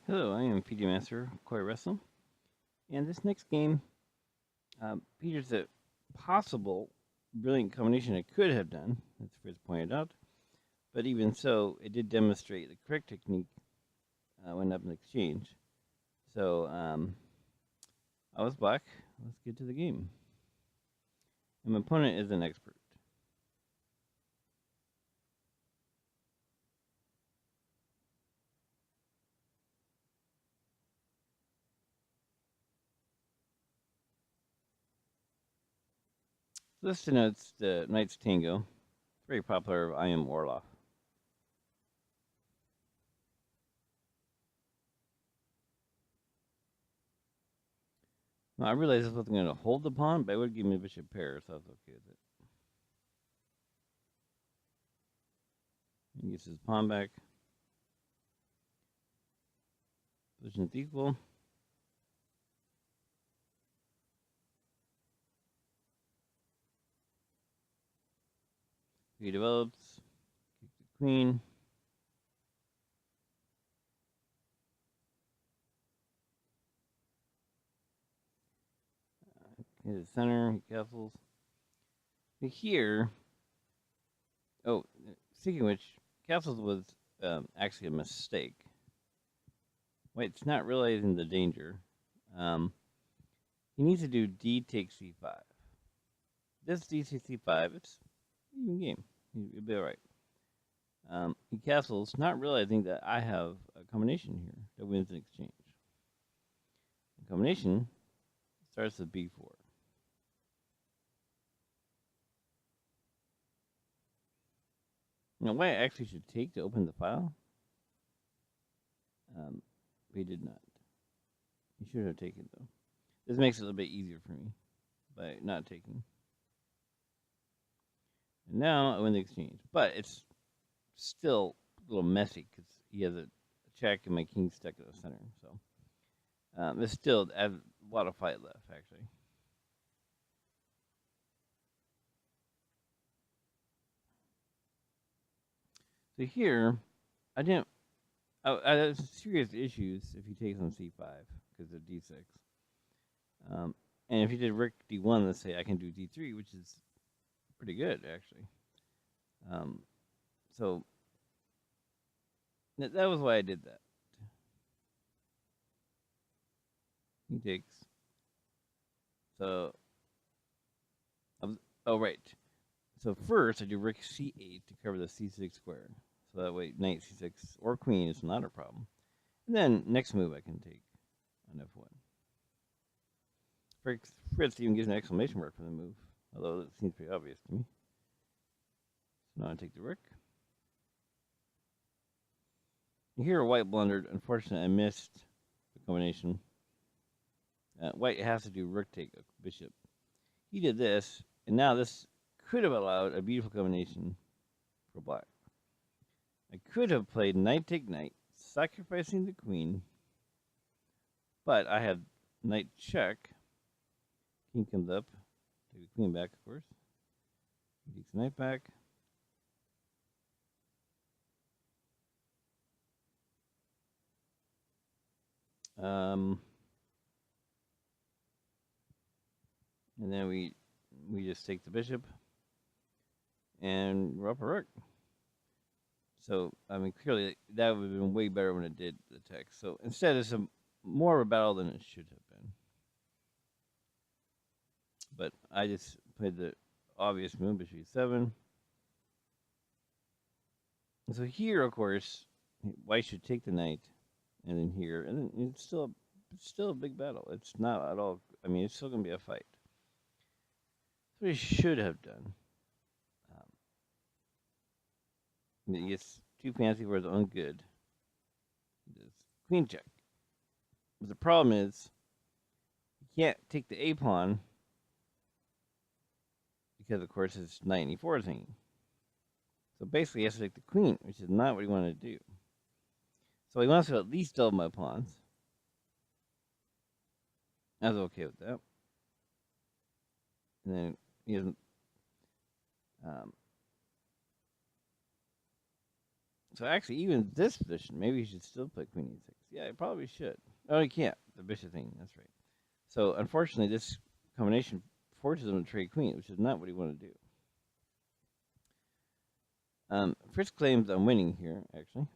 Hello, I am PD Master Koi Wrestle, and this next game features a possible brilliant combination I could have done, as Fritz pointed out, but even so, it did demonstrate the correct technique when up in exchange. So, I was black. Let's get to the game. And my opponent is an expert. This denotes the Knight's Tango, very popular. I am Orloff. Now, I realized this wasn't going to hold the pawn, but it would give me a bishop pair, so I was okay with it. He gets his pawn back. Position's equal. He develops. Kick the queen. Hit the center. He castles. Here. Oh, speaking of which, castles was actually a mistake. White's not realizing the danger. He needs to do d takes c5. This d takes c5, it's even game. He'll be alright. He castles, not realizing that I have a combination here that wins in exchange. The combination starts with b4. Now, white actually should take to open the file. He did not. He should have taken, though. This makes it a little bit easier for me by not taking. And now I win the exchange. But it's still a little messy because he has a check and my king's stuck at the center. So there's still a lot of fight left, actually. So here, I had serious issues if he takes on c5 because of d6. And if he did rook d1, let's say I can do d3, which is pretty good, actually. So that was why I did that. He takes. So, oh, right. So first, I do rook c8 to cover the c6 square. So that way, knight c6 or queen is not a problem. And then, next move I can take on f1. Fritz even gives an exclamation mark for the move, although it seems pretty obvious to me. So now I take the rook. Here, white blundered. Unfortunately, I missed the combination. White has to do rook take a bishop. He did this, and now this could have allowed a beautiful combination for black. I could have played knight take knight, sacrificing the queen, but I had knight check. King comes up, take the queen back, of course. He takes the knight back. And then we just take the bishop, and we're up a rook. So, I mean, clearly that would have been way better when it did the text. So instead, it's more of a battle than it should have been. But I just played the obvious move, bishop e7. And so here, of course, white should take the knight, and then here, and then it's still a big battle. It's not at all. I mean, it's still gonna be a fight. That's what he should have done. He gets too fancy for his own good. He does queen check. But the problem is, he can't take the a pawn because, of course, his knight and e4 is hanging. So basically, he has to take the queen, which is not what he wanted to do. So he wants to at least double my pawns. I was okay with that. And then he doesn't. So actually, even this position, maybe he should still play queen e6. Yeah, he probably should. Oh, he can't. The bishop thing. That's right. So unfortunately, this combination forces him to trade queen, which is not what he wanted to do. Fritz claims I'm winning here, actually.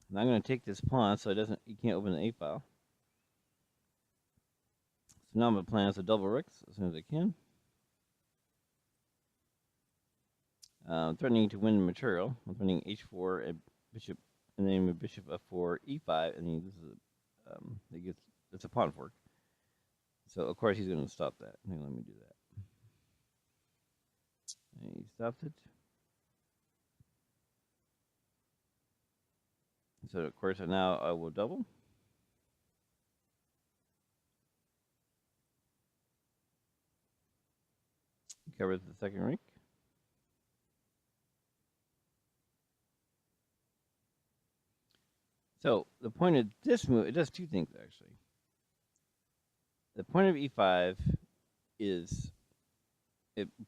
And I'm going to take this pawn so he can't open the A file. So now I'm going to plan a double rooks as soon as I can. Threatening to win the material. I'm threatening h4 and bishop, and then with bishop f4, e5, and then this is it's a pawn fork. So of course he's going to stop that. Let me do that. And he stopped it. So of course now I will double. Covers the second rank. So the point of this move, it does two things actually. The point of e5 is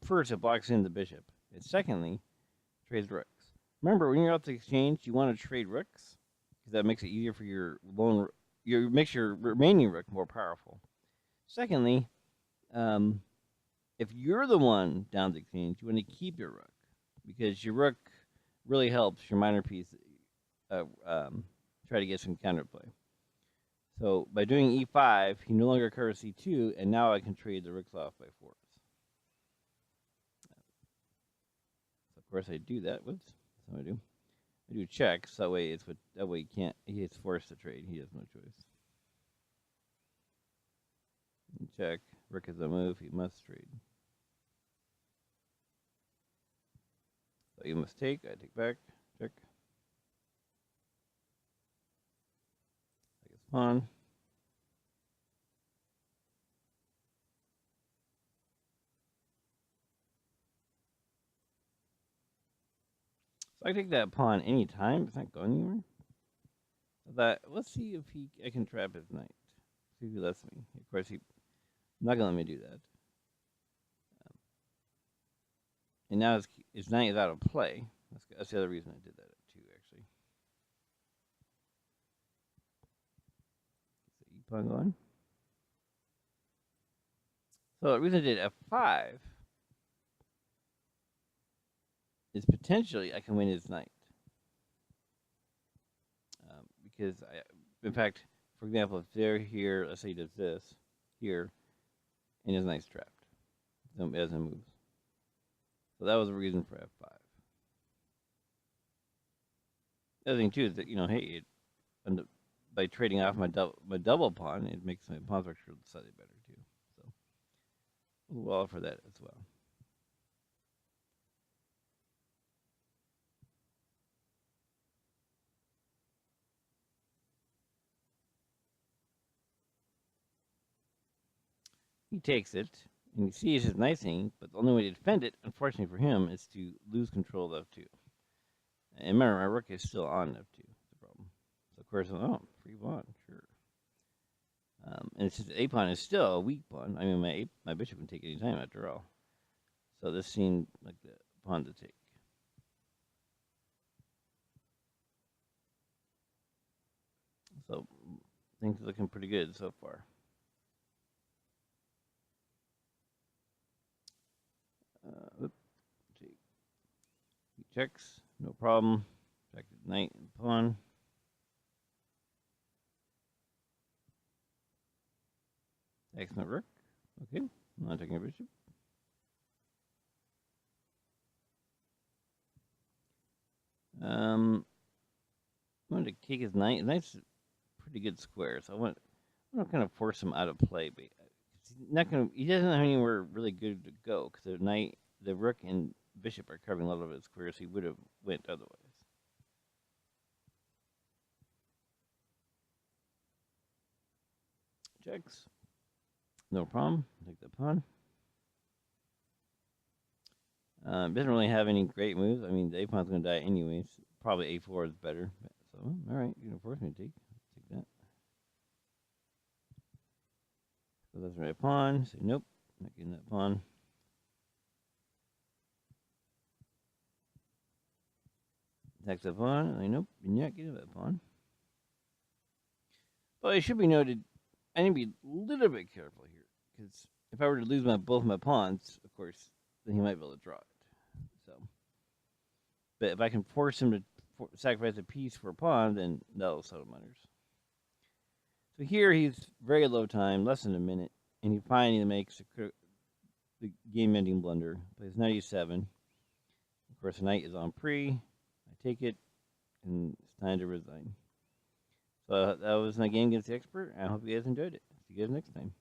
first it blocks in the bishop, and secondly, trades rooks. Remember, when you're out to exchange, you want to trade rooks because that makes it easier for makes your remaining rook more powerful. Secondly, if you're the one down to exchange, you want to keep your rook because your rook really helps your minor piece try to get some counterplay. So by doing e5, he no longer covers c2, and now I can trade the rooks off by fours. So of course I do that. Whoops, that's what I do. I do checks. That way he is forced to trade. He has no choice. And check. Rook is a move. He must trade. So you must take. I take back. Check. Take his pawn. So I take that pawn anytime. It's not going anywhere. So let's see if I can trap his knight. See if he lets me. Of course, he's not gonna let me do that. And now his knight is out of play. That's the other reason I did that too, actually. So e-pawn going. So the reason I did f5 is potentially I can win his knight. Because in fact, for example, if they're here, let's say he does this here, and his knight's trapped as it moves. So that was the reason for f5. The other thing too is that hey, by trading off my double pawn, it makes my pawn structure slightly better too. So we'll allow for that as well. He takes it, and he sees his nice thing, but the only way to defend it, unfortunately for him, is to lose control of f2. And remember, my rook is still on f2. That's the problem. So of course, free pawn, sure. And it's just a pawn is still a weak pawn. I mean, my bishop can take any time after all. So this seemed like the pawn to take. So things are looking pretty good so far. He checks, no problem. Back to knight and pawn. Excellent rook. Okay, I'm not taking a bishop. I'm going to kick his knight. His knight's pretty good square, so I want to kind of force him out of play. But he doesn't have anywhere really good to go because the rook and bishop are covering a lot of his squares. He would have went otherwise. Checks. No problem. Take the pawn. Doesn't really have any great moves. I mean, the a-pawn's going to die anyways. Probably a4 is better. So, all right, you're going to force me to take that. So that's my pawn. Say, nope, not getting that pawn. Attacks that pawn. Nope, you're not getting that pawn. But it should be noted, I need to be a little bit careful here, because if I were to lose both my pawns, of course, then he might be able to draw it. So, but if I can force him to sacrifice a piece for a pawn, then that'll settle matters. So here he's very low time, less than a minute, and he finally makes the game-ending blunder. Plays knight e7. Of course, the knight is on pre. I take it, and it's time to resign. So that was my game against the expert. I hope you guys enjoyed it. See you guys next time.